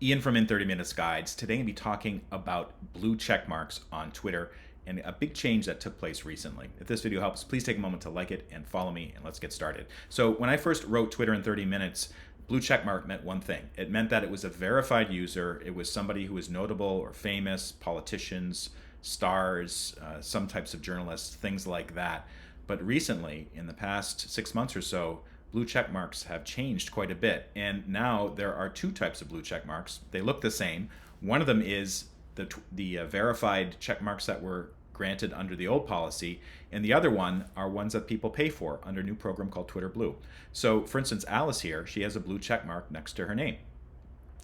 Ian from In 30 Minutes Guides. Today I'm going to be talking about blue check marks on Twitter and a big change that took place recently. If this video helps, please take a moment to like it and follow me, and let's get started. So when I first wrote Twitter in 30 minutes, blue check mark meant one thing. It meant that it was a verified user. It was somebody who was notable or famous, politicians, stars, some types of journalists, things like that. But recently, in the past 6 months or so, blue check marks have changed quite a bit. And now there are two types of blue check marks. They look the same. One of them is the verified check marks that were granted under the old policy, and the other one are ones that people pay for under a new program called Twitter Blue. So, for instance, Alice here, she has a blue check mark next to her name.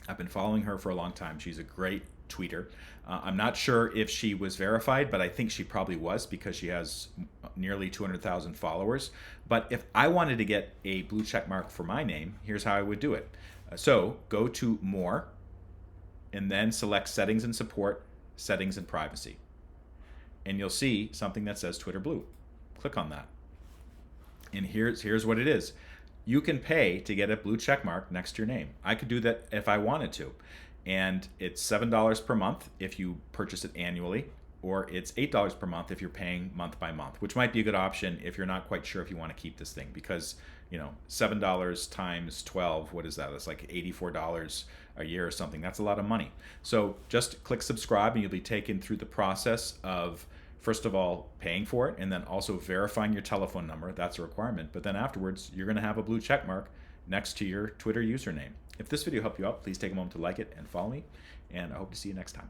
I've been following her for a long time. She's a great tweeter. I'm not sure if she was verified, but I think she probably was because she has nearly 200,000 followers. But if I wanted to get a blue check mark for my name, here's how I would do it. So go to More, and then select Settings and Support, Settings and Privacy. And you'll see something that says Twitter Blue. Click on that. And here's what it is. You can pay to get a blue check mark next to your name. I could do that if I wanted to. And it's $7 per month if you purchase it annually, or it's $8 per month if you're paying month by month, which might be a good option if you're not quite sure if you want to keep this thing, because $7 times 12, what is that? That's like $84 a year or something. That's a lot of money. So just click subscribe and you'll be taken through the process of, first of all, paying for it, and then also verifying your telephone number. That's a requirement. But then afterwards, you're going to have a blue check mark next to your Twitter username. If this video helped you out, please take a moment to like it and follow me, and I hope to see you next time.